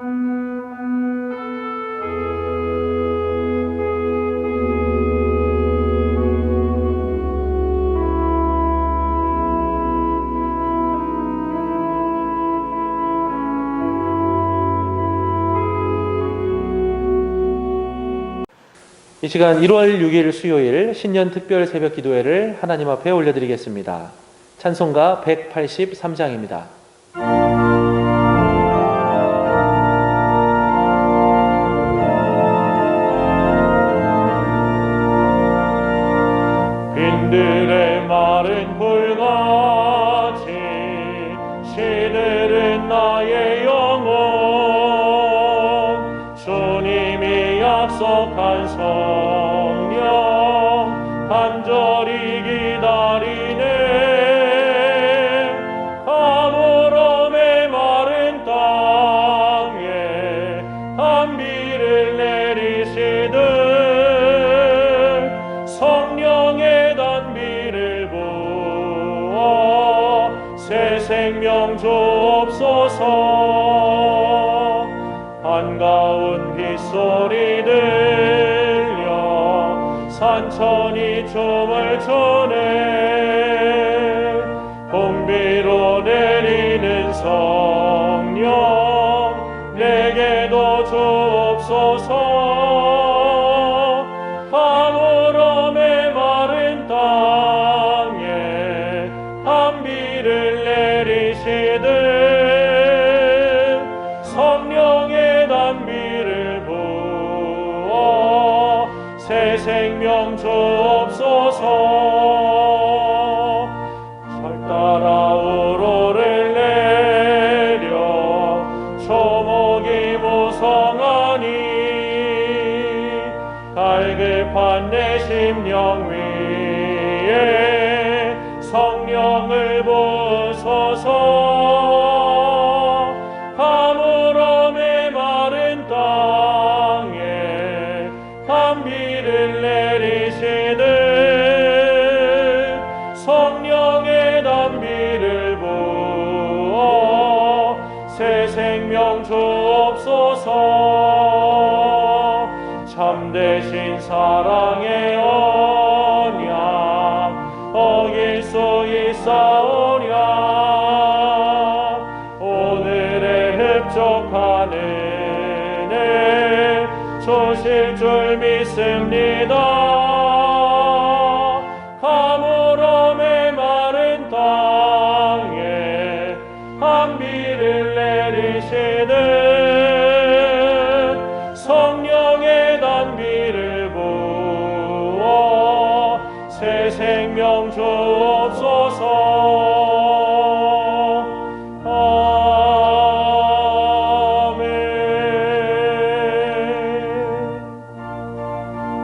이 시간 1월 6일 수요일 신년 특별 새벽 기도회를 하나님 앞에 올려드리겠습니다. 찬송가 183장입니다. 빈들의 마른 불같이 시들은 나의 영혼, 주님이 약속한 성령 간절히 기다리네. 가물어 메마른 땅에 단비를 내리시듯 성령의 단비를 부어 새 생명 주옵소서. 반가운 빗소리 들려 산천이 춤을 추네. 공비로 내리는 성령 내게도 주옵소서. 가물어 메마른 땅에 단비를 내리시듯 성령의 단비를 부어 새 생명 주옵소서. 절 따라 우로를 내려 초목이 무성하니 갈급한 내 심령 위에 성령을 부으소서. 가물어 메마른 땅에 단비를 내리시듯 성령의 단비를 부어 새 생명 주옵소서. 참되신 사랑의 언약 어길 수 있사오랴. 오늘의 흡족한 은혜 주실 줄 믿습니다. 가물어 메마른 땅에 단비를 내리시듯 성령의 단비를 부어 새 생명 주옵소서.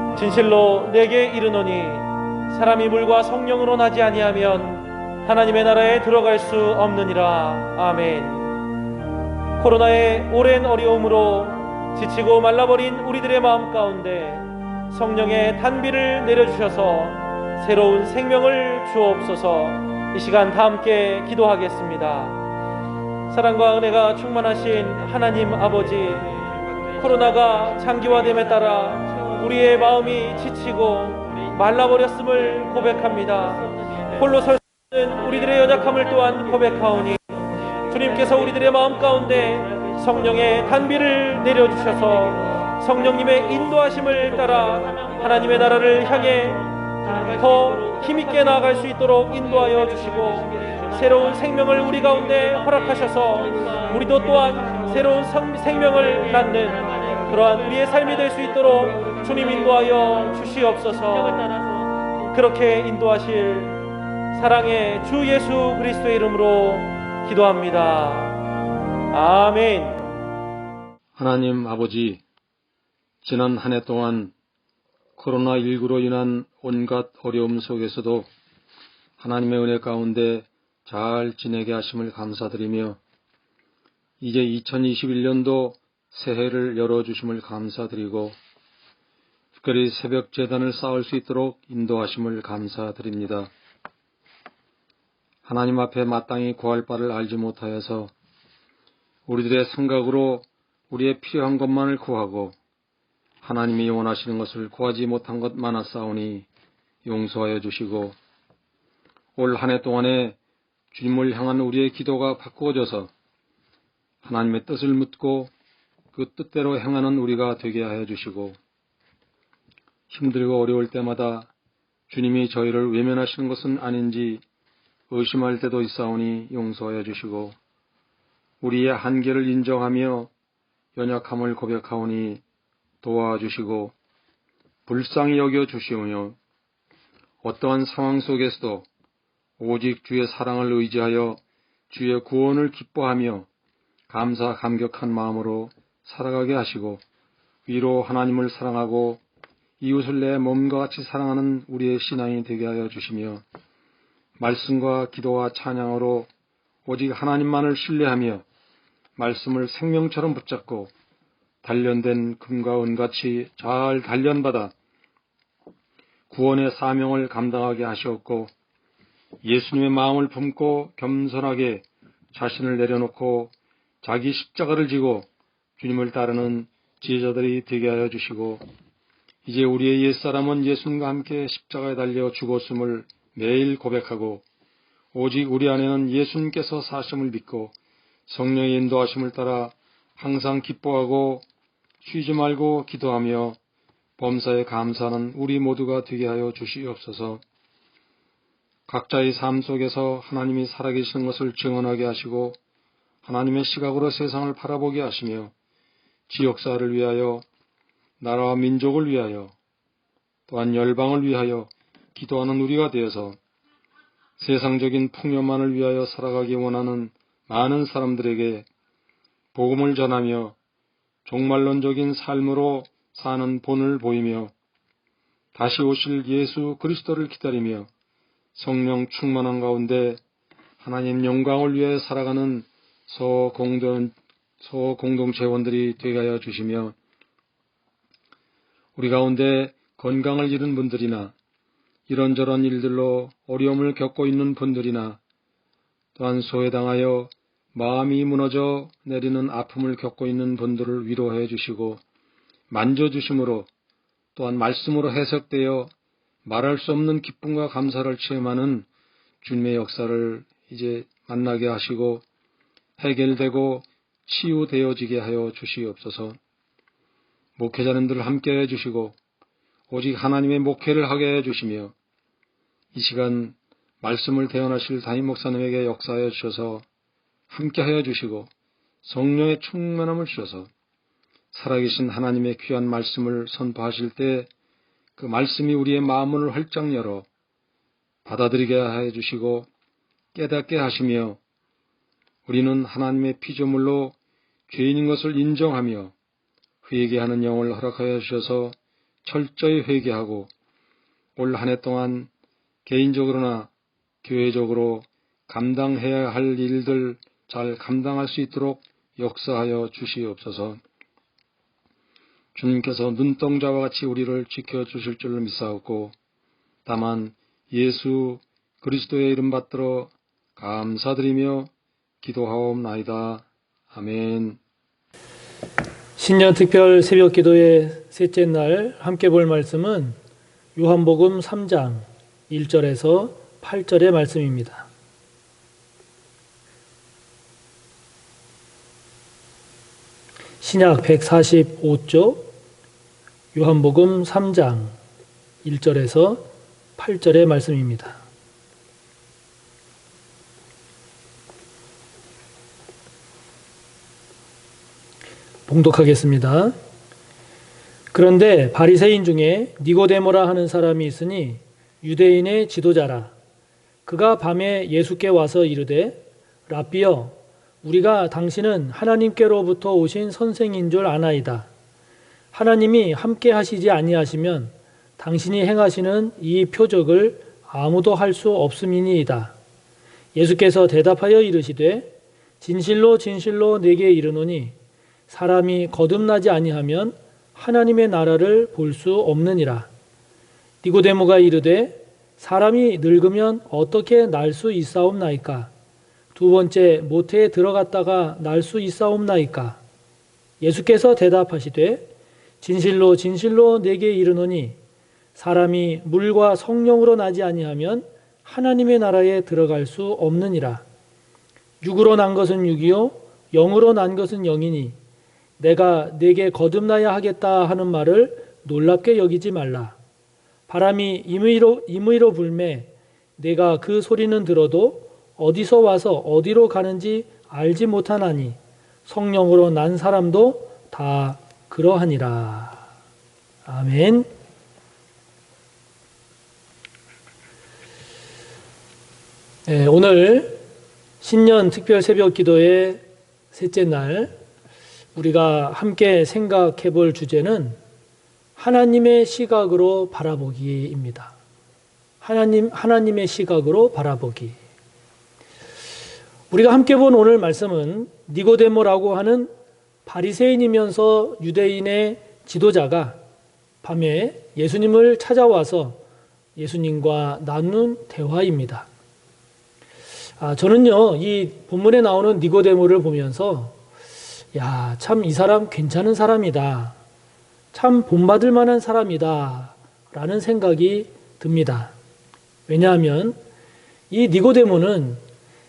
아멘. 진실로 내게 이르노니 사람이 물과 성령으로 나지 아니하면 하나님의 나라에 들어갈 수 없느니라. 아멘. 코로나의 오랜 어려움으로 지치고 말라버린 우리들의 마음 가운데 성령의 단비를 내려주셔서 새로운 생명을 주옵소서. 이 시간 다 함께 기도하겠습니다. 사랑과 은혜가 충만하신 하나님 아버지, 코로나가 장기화됨에 따라 우리의 마음이 지치고 말라버렸음을 고백합니다. 홀로 설 수 없는 우리들의 연약함을 또한 고백하오니 주님께서 우리들의 마음 가운데 성령의 단비를 내려주셔서 성령님의 인도하심을 따라 하나님의 나라를 향해 더 힘있게 나아갈 수 있도록 인도하여 주시고 새로운 생명을 우리 가운데 허락하셔서 우리도 또한 새로운 생명을 낳는 그러한 우리의 삶이 될 수 있도록 주님 인도하여 주시옵소서. 그렇게 인도하실 사랑의 주 예수 그리스도의 이름으로 기도합니다. 아멘. 하나님 아버지, 지난 한 해 동안 코로나19로 인한 온갖 어려움 속에서도 하나님의 은혜 가운데 잘 지내게 하심을 감사드리며 이제 2021년도 새해를 열어주심을 감사드리고 특별히 새벽 제단을 쌓을 수 있도록 인도하심을 감사드립니다. 하나님 앞에 마땅히 구할 바를 알지 못하여서 우리들의 생각으로 우리의 필요한 것만을 구하고 하나님이 원하시는 것을 구하지 못한 것 많았사오니 용서하여 주시고 올 한 해 동안에 주님을 향한 우리의 기도가 바꾸어져서 하나님의 뜻을 묻고 그 뜻대로 행하는 우리가 되게 하여 주시고 힘들고 어려울 때마다 주님이 저희를 외면하시는 것은 아닌지 의심할 때도 있사오니 용서하여 주시고 우리의 한계를 인정하며 연약함을 고백하오니 도와주시고 불쌍히 여겨 주시오며 어떠한 상황 속에서도 오직 주의 사랑을 의지하여 주의 구원을 기뻐하며 감사 감격한 마음으로 살아가게 하시고 위로 하나님을 사랑하고 이웃을 내 몸과 같이 사랑하는 우리의 신앙이 되게 하여 주시며 말씀과 기도와 찬양으로 오직 하나님만을 신뢰하며 말씀을 생명처럼 붙잡고 단련된 금과 은같이 잘 단련받아 구원의 사명을 감당하게 하시옵고 예수님의 마음을 품고 겸손하게 자신을 내려놓고 자기 십자가를 지고 주님을 따르는 제자들이 되게 하여 주시고 이제 우리의 옛사람은 예수님과 함께 십자가에 달려 죽었음을 매일 고백하고 오직 우리 안에는 예수님께서 사심을 믿고 성령의 인도하심을 따라 항상 기뻐하고 쉬지 말고 기도하며 범사에 감사하는 우리 모두가 되게 하여 주시옵소서. 각자의 삶 속에서 하나님이 살아계시는 것을 증언하게 하시고 하나님의 시각으로 세상을 바라보게 하시며 지역사회를 위하여 나라와 민족을 위하여 또한 열방을 위하여 기도하는 우리가 되어서 세상적인 풍요만을 위하여 살아가기 원하는 많은 사람들에게 복음을 전하며 종말론적인 삶으로 사는 본을 보이며 다시 오실 예수 그리스도를 기다리며 성령 충만한 가운데 하나님 영광을 위해 살아가는 소공동체원들이 되게 하여 주시며 우리 가운데 건강을 잃은 분들이나 이런저런 일들로 어려움을 겪고 있는 분들이나 또한 소외당하여 마음이 무너져 내리는 아픔을 겪고 있는 분들을 위로해 주시고 만져주심으로 또한 말씀으로 해석되어 말할 수 없는 기쁨과 감사를 체험하는 주님의 역사를 이제 만나게 하시고 해결되고 치유되어지게 하여 주시옵소서. 목회자님들 함께 해주시고 오직 하나님의 목회를 하게 해주시며 이 시간 말씀을 대언하실 담임 목사님에게 역사하여 주셔서 함께 하여 주시고 성령의 충만함을 주셔서 살아계신 하나님의 귀한 말씀을 선포하실 때 그 말씀이 우리의 마음을 활짝 열어 받아들이게 하여 주시고 깨닫게 하시며 우리는 하나님의 피조물로 죄인인 것을 인정하며 회개하는 영을 허락하여 주셔서 철저히 회개하고 올 한 해 동안 개인적으로나 교회적으로 감당해야 할 일들 잘 감당할 수 있도록 역사하여 주시옵소서. 주님께서 눈동자와 같이 우리를 지켜주실 줄로 믿사옵고 다만 예수 그리스도의 이름 받들어 감사드리며 기도하옵나이다. 아멘. 신년 특별 새벽 기도의 셋째 날 함께 볼 말씀은 요한복음 3장 1절에서 8절의 말씀입니다. 신약 145쪽 요한복음 3장 1절에서 8절의 말씀입니다. 봉독하겠습니다. 그런데 바리새인 중에 니고데모라 하는 사람이 있으니 유대인의 지도자라. 그가 밤에 예수께 와서 이르되 랍비여 우리가 당신은 하나님께로부터 오신 선생인 줄 아나이다. 하나님이 함께 하시지 아니하시면 당신이 행하시는 이 표적을 아무도 할 수 없음이니이다. 예수께서 대답하여 이르시되 진실로 진실로 내게 이르노니 사람이 거듭나지 아니하면 하나님의 나라를 볼 수 없느니라. 니고데모가 이르되 사람이 늙으면 어떻게 날 수 있사옵나이까? 두 번째 모태에 들어갔다가 날 수 있사옵나이까? 예수께서 대답하시되 진실로 진실로 내게 이르노니 사람이 물과 성령으로 나지 아니하면 하나님의 나라에 들어갈 수 없느니라. 육으로 난 것은 육이요 영으로 난 것은 영이니 내가 내게 거듭나야 하겠다 하는 말을 놀랍게 여기지 말라. 바람이 임의로 불매 내가 그 소리는 들어도 어디서 와서 어디로 가는지 알지 못하나니 성령으로 난 사람도 다 그러하니라. 아멘. 네, 오늘 신년 특별 새벽 기도의 셋째 날 우리가 함께 생각해 볼 주제는 하나님의 시각으로 바라보기입니다. 하나님의 시각으로 바라보기. 우리가 함께 본 오늘 말씀은 니고데모라고 하는 바리새인이면서 유대인의 지도자가 밤에 예수님을 찾아와서 예수님과 나눈 대화입니다. 저는요, 이 본문에 나오는 니고데모를 보면서 참 이 사람 괜찮은 사람이다. 참 본받을 만한 사람이다. 라는 생각이 듭니다. 왜냐하면 이 니고데모는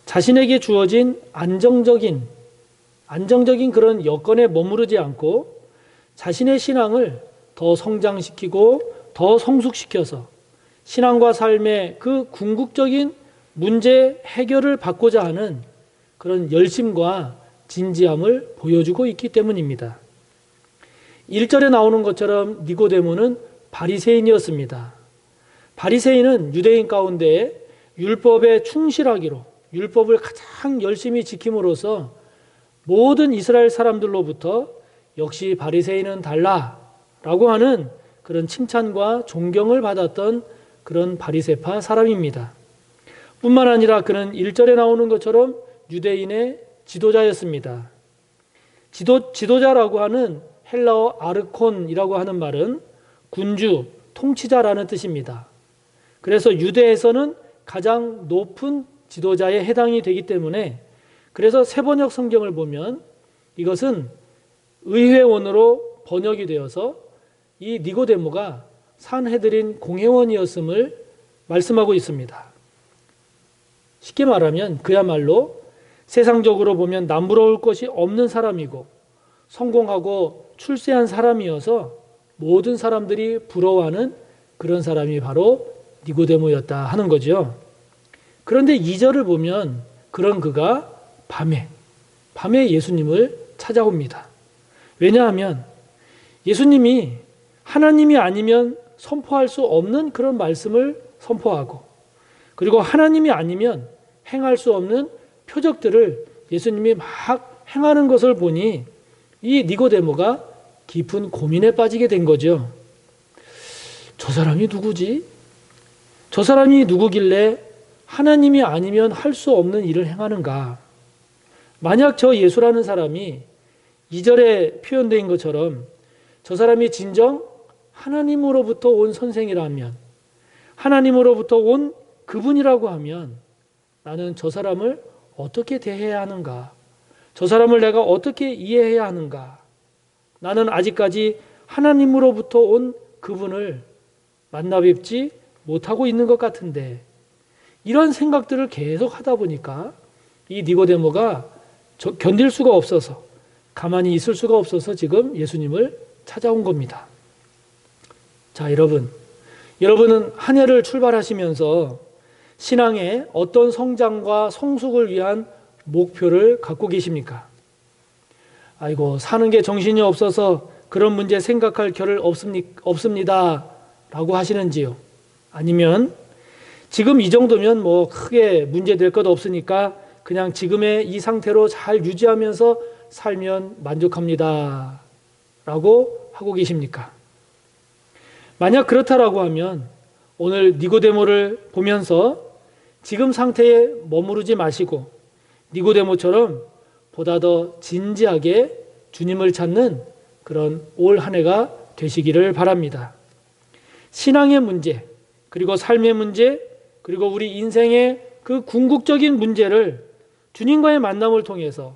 자신에게 주어진 안정적인 그런 여건에 머무르지 않고 자신의 신앙을 더 성장시키고 더 성숙시켜서 신앙과 삶의 그 궁극적인 문제 해결을 받고자 하는 그런 열심과 진지함을 보여주고 있기 때문입니다. 1절에 나오는 것처럼 니고데모는 바리새인이었습니다. 바리새인은 유대인 가운데 율법에 충실하기로 율법을 가장 열심히 지킴으로써 모든 이스라엘 사람들로부터 역시 바리새인은 달라라고 하는 그런 칭찬과 존경을 받았던 그런 바리새파 사람입니다. 뿐만 아니라 그는 1절에 나오는 것처럼 유대인의 지도자였습니다. 지도자라고 하는 헬라어 아르콘이라고 하는 말은 군주, 통치자라는 뜻입니다. 그래서 유대에서는 가장 높은 지도자에 해당이 되기 때문에 그래서 세번역 성경을 보면 이것은 의회원으로 번역이 되어서 이 니고데모가 산헤드린 공회원이었음을 말씀하고 있습니다. 쉽게 말하면 그야말로 세상적으로 보면 남부러울 것이 없는 사람이고 성공하고 출세한 사람이어서 모든 사람들이 부러워하는 그런 사람이 바로 니고데모였다 하는 거죠. 그런데 2절을 보면 그런 그가 밤에 예수님을 찾아옵니다. 왜냐하면 예수님이 하나님이 아니면 선포할 수 없는 그런 말씀을 선포하고 그리고 하나님이 아니면 행할 수 없는 표적들을 예수님이 막 행하는 것을 보니 이 니고데모가 깊은 고민에 빠지게 된 거죠. 저 사람이 누구지? 저 사람이 누구길래 하나님이 아니면 할 수 없는 일을 행하는가? 만약 저 예수라는 사람이 2절에 표현된 것처럼 저 사람이 진정 하나님으로부터 온 선생이라면 하나님으로부터 온 그분이라고 하면 나는 저 사람을 어떻게 대해야 하는가? 저 사람을 내가 어떻게 이해해야 하는가? 나는 아직까지 하나님으로부터 온 그분을 만나 뵙지 못하고 있는 것 같은데 이런 생각들을 계속 하다 보니까 이 니고데모가 견딜 수가 없어서 가만히 있을 수가 없어서 지금 예수님을 찾아온 겁니다. 자, 여러분은 한 해를 출발하시면서 신앙의 어떤 성장과 성숙을 위한 목표를 갖고 계십니까? 아이고, 사는 게 정신이 없어서 그런 문제 생각할 겨를 없습니다. 라고 하시는지요? 아니면 지금 이 정도면 뭐 크게 문제될 것 없으니까 그냥 지금의 이 상태로 잘 유지하면서 살면 만족합니다. 라고 하고 계십니까? 만약 그렇다라고 하면 오늘 니고데모를 보면서 지금 상태에 머무르지 마시고 니고데모처럼 보다 더 진지하게 주님을 찾는 그런 올 한 해가 되시기를 바랍니다. 신앙의 문제, 그리고 삶의 문제, 그리고 우리 인생의 그 궁극적인 문제를 주님과의 만남을 통해서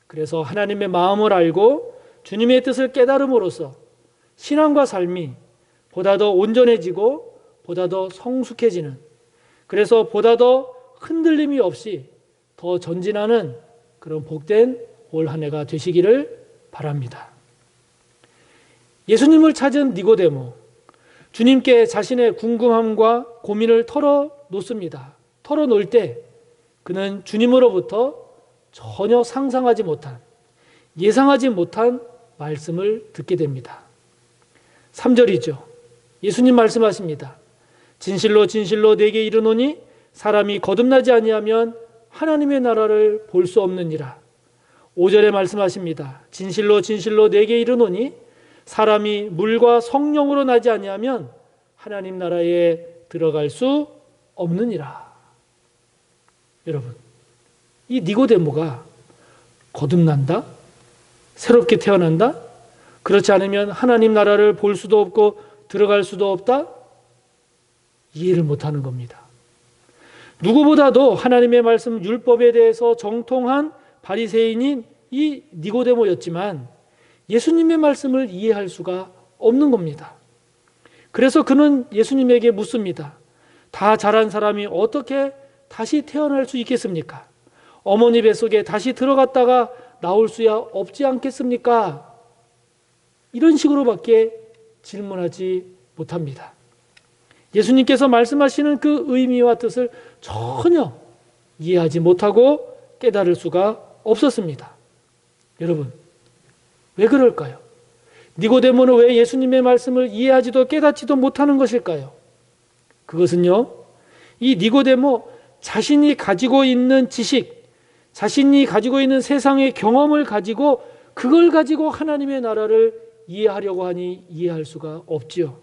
그래서 하나님의 마음을 알고 주님의 뜻을 깨달음으로써 신앙과 삶이 보다 더 온전해지고 보다 더 성숙해지는, 그래서 보다 더 흔들림이 없이 더 전진하는 그런 복된 올 한 해가 되시기를 바랍니다. 예수님을 찾은 니고데모, 주님께 자신의 궁금함과 고민을 털어놓습니다. 털어놓을 때 그는 주님으로부터 전혀 상상하지 못한, 예상하지 못한 말씀을 듣게 됩니다. 3절이죠. 예수님 말씀하십니다. 진실로 진실로 내게 이르노니 사람이 거듭나지 아니하면 하나님의 나라를 볼 수 없느니라. 5절에 말씀하십니다. 진실로 진실로 내게 이르노니 사람이 물과 성령으로 나지 아니하면 하나님 나라에 들어갈 수 없느니라. 여러분, 이 니고데모가 거듭난다? 새롭게 태어난다? 그렇지 않으면 하나님 나라를 볼 수도 없고 들어갈 수도 없다? 이해를 못하는 겁니다. 누구보다도 하나님의 말씀 율법에 대해서 정통한 바리새인인 이 니고데모였지만 예수님의 말씀을 이해할 수가 없는 겁니다. 그래서 그는 예수님에게 묻습니다. 다 자란 사람이 어떻게 다시 태어날 수 있겠습니까? 어머니 뱃속에 다시 들어갔다가 나올 수야 없지 않겠습니까? 이런 식으로밖에 질문하지 못합니다. 예수님께서 말씀하시는 그 의미와 뜻을 전혀 이해하지 못하고 깨달을 수가 없었습니다. 여러분, 왜 그럴까요? 니고데모는 왜 예수님의 말씀을 이해하지도 깨닫지도 못하는 것일까요? 그것은요, 이 니고데모 자신이 가지고 있는 지식, 자신이 가지고 있는 세상의 경험을 가지고 그걸 가지고 하나님의 나라를 이해하려고 하니 이해할 수가 없지요.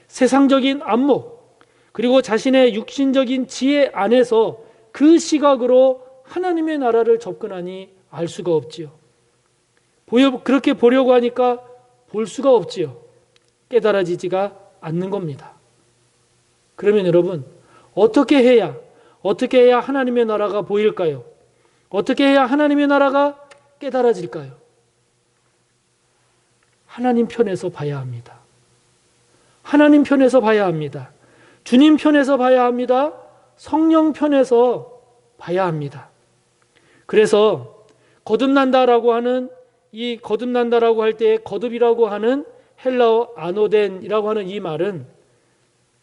세상적인 안목, 그리고 자신의 육신적인 지혜 안에서 그 시각으로 하나님의 나라를 접근하니 알 수가 없지요. 그렇게 보려고 하니까 볼 수가 없지요. 깨달아지지가 않는 겁니다. 그러면 여러분, 어떻게 해야 하나님의 나라가 보일까요? 어떻게 해야 하나님의 나라가 깨달아질까요? 하나님 편에서 봐야 합니다. 하나님 편에서 봐야 합니다. 주님 편에서 봐야 합니다. 성령 편에서 봐야 합니다. 그래서 거듭난다라고 하는 이 거듭난다라고 할 때 거듭이라고 하는 헬라어 아노덴이라고 하는 이 말은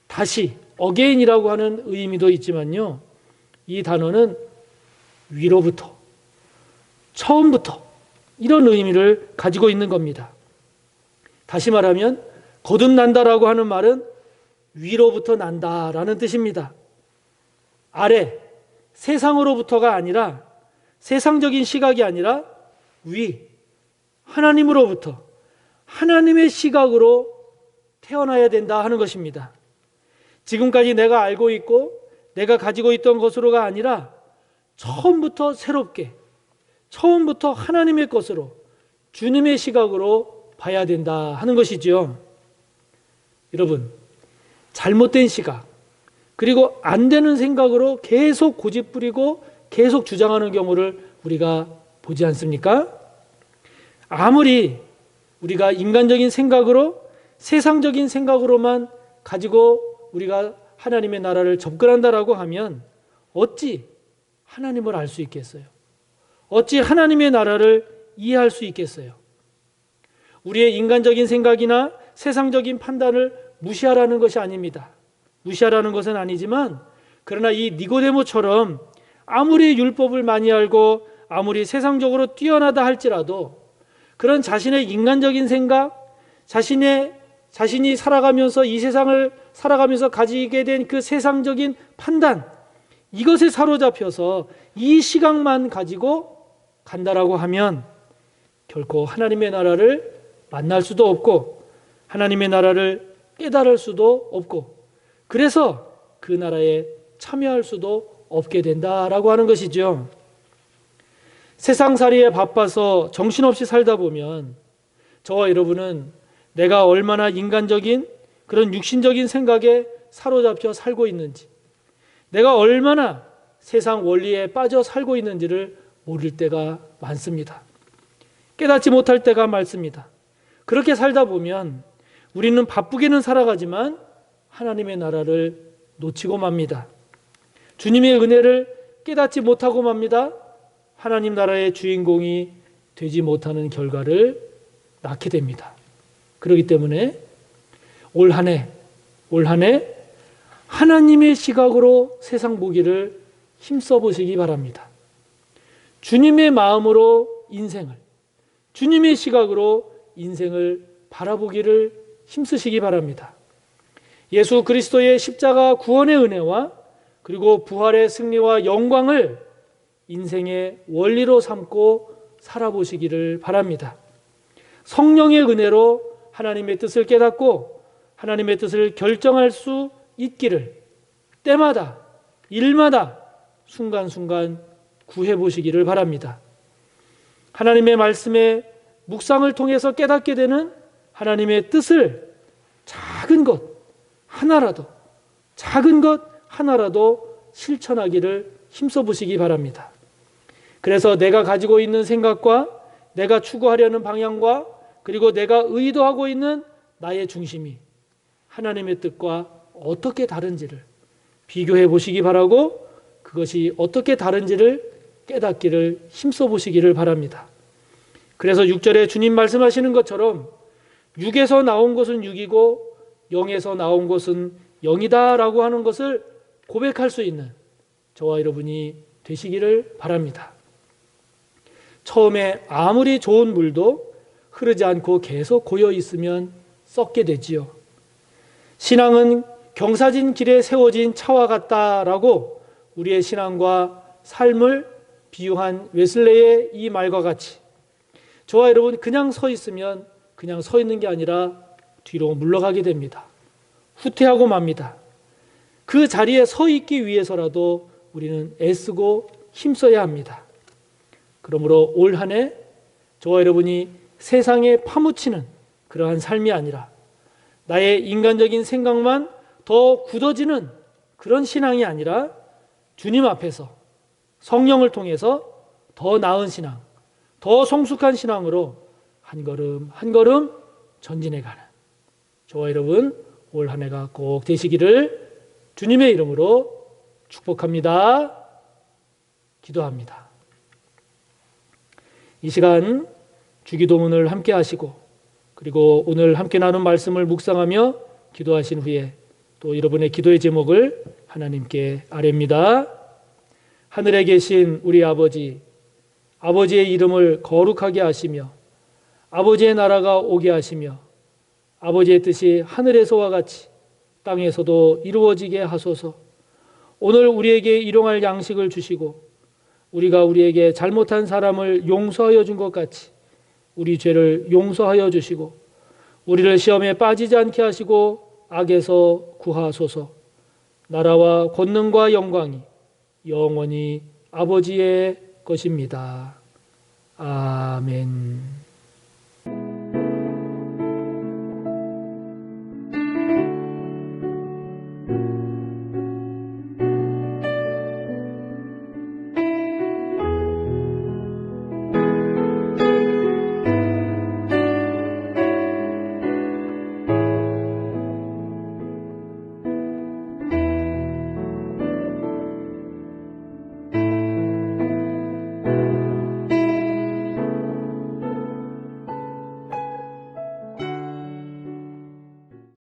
다시 어게인이라고 하는 의미도 있지만요. 이 단어는 위로부터, 처음부터 이런 의미를 가지고 있는 겁니다. 다시 말하면 거듭난다라고 하는 말은 위로부터 난다라는 뜻입니다. 아래, 세상으로부터가 아니라, 세상적인 시각이 아니라 위, 하나님으로부터, 하나님의 시각으로 태어나야 된다 하는 것입니다. 지금까지 내가 알고 있고 내가 가지고 있던 것으로가 아니라 처음부터 새롭게, 처음부터 하나님의 것으로, 주님의 시각으로 봐야 된다 하는 것이죠. 여러분, 잘못된 시각, 그리고 안 되는 생각으로 계속 고집부리고 계속 주장하는 경우를 우리가 보지 않습니까? 아무리 우리가 인간적인 생각으로, 세상적인 생각으로만 가지고 우리가 하나님의 나라를 접근한다라고 하면 어찌 하나님을 알 수 있겠어요? 어찌 하나님의 나라를 이해할 수 있겠어요? 우리의 인간적인 생각이나 세상적인 판단을 무시하라는 것이 아닙니다. 무시하라는 것은 아니지만, 그러나 이 니고데모처럼 아무리 율법을 많이 알고 아무리 세상적으로 뛰어나다 할지라도 그런 자신의 인간적인 생각, 자신이 살아가면서 이 세상을 살아가면서 가지게 된 그 세상적인 판단, 이것에 사로잡혀서 이 시각만 가지고 간다라고 하면 결코 하나님의 나라를 만날 수도 없고 하나님의 나라를 깨달을 수도 없고, 그래서 그 나라에 참여할 수도 없게 된다라고 하는 것이죠. 세상살이에 바빠서 정신없이 살다 보면 저와 여러분은 내가 얼마나 인간적인 그런 육신적인 생각에 사로잡혀 살고 있는지, 내가 얼마나 세상 원리에 빠져 살고 있는지를 모를 때가 많습니다. 깨닫지 못할 때가 많습니다. 그렇게 살다 보면 우리는 바쁘게는 살아가지만 하나님의 나라를 놓치고 맙니다. 주님의 은혜를 깨닫지 못하고 맙니다. 하나님 나라의 주인공이 되지 못하는 결과를 낳게 됩니다. 그렇기 때문에 올 한 해 하나님의 시각으로 세상 보기를 힘써 보시기 바랍니다. 주님의 마음으로 인생을, 주님의 시각으로 인생을 바라보기를 힘쓰시기 바랍니다. 예수 그리스도의 십자가 구원의 은혜와 그리고 부활의 승리와 영광을 인생의 원리로 삼고 살아보시기를 바랍니다. 성령의 은혜로 하나님의 뜻을 깨닫고 하나님의 뜻을 결정할 수 있기를 때마다 일마다 순간순간 구해보시기를 바랍니다. 하나님의 말씀의 묵상을 통해서 깨닫게 되는 하나님의 뜻을 작은 것 하나라도 실천하기를 힘써보시기 바랍니다. 그래서 내가 가지고 있는 생각과 내가 추구하려는 방향과 그리고 내가 의도하고 있는 나의 중심이 하나님의 뜻과 어떻게 다른지를 비교해 보시기 바라고 그것이 어떻게 다른지를 깨닫기를 힘써 보시기를 바랍니다. 그래서 6절에 주님 말씀하시는 것처럼 육에서 나온 것은 육이고 영에서 나온 것은 영이다 라고 하는 것을 고백할 수 있는 저와 여러분이 되시기를 바랍니다. 처음에 아무리 좋은 물도 흐르지 않고 계속 고여 있으면 썩게 되지요. 신앙은 경사진 길에 세워진 차와 같다라고 우리의 신앙과 삶을 비유한 웨슬레의 이 말과 같이 저와 여러분 그냥 서 있으면 그냥 서 있는 게 아니라 뒤로 물러가게 됩니다. 후퇴하고 맙니다. 그 자리에 서 있기 위해서라도 우리는 애쓰고 힘써야 합니다. 그러므로 올 한 해 저와 여러분이 세상에 파묻히는 그러한 삶이 아니라 나의 인간적인 생각만 더 굳어지는 그런 신앙이 아니라 주님 앞에서 성령을 통해서 더 나은 신앙, 더 성숙한 신앙으로 한 걸음 한 걸음 전진해가는 저와 여러분 올 한 해가 꼭 되시기를 주님의 이름으로 축복합니다. 기도합니다. 이 시간 주기도문을 함께 하시고 그리고 오늘 함께 나눈 말씀을 묵상하며 기도하신 후에 또 여러분의 기도의 제목을 하나님께 아뢰입니다. 하늘에 계신 우리 아버지, 아버지의 이름을 거룩하게 하시며 아버지의 나라가 오게 하시며 아버지의 뜻이 하늘에서와 같이 땅에서도 이루어지게 하소서. 오늘 우리에게 일용할 양식을 주시고 우리가 우리에게 잘못한 사람을 용서하여 준 것 같이 우리 죄를 용서하여 주시고 우리를 시험에 빠지지 않게 하시고 악에서 구하소서. 나라와 권능과 영광이 영원히 아버지의 것입니다. 아멘.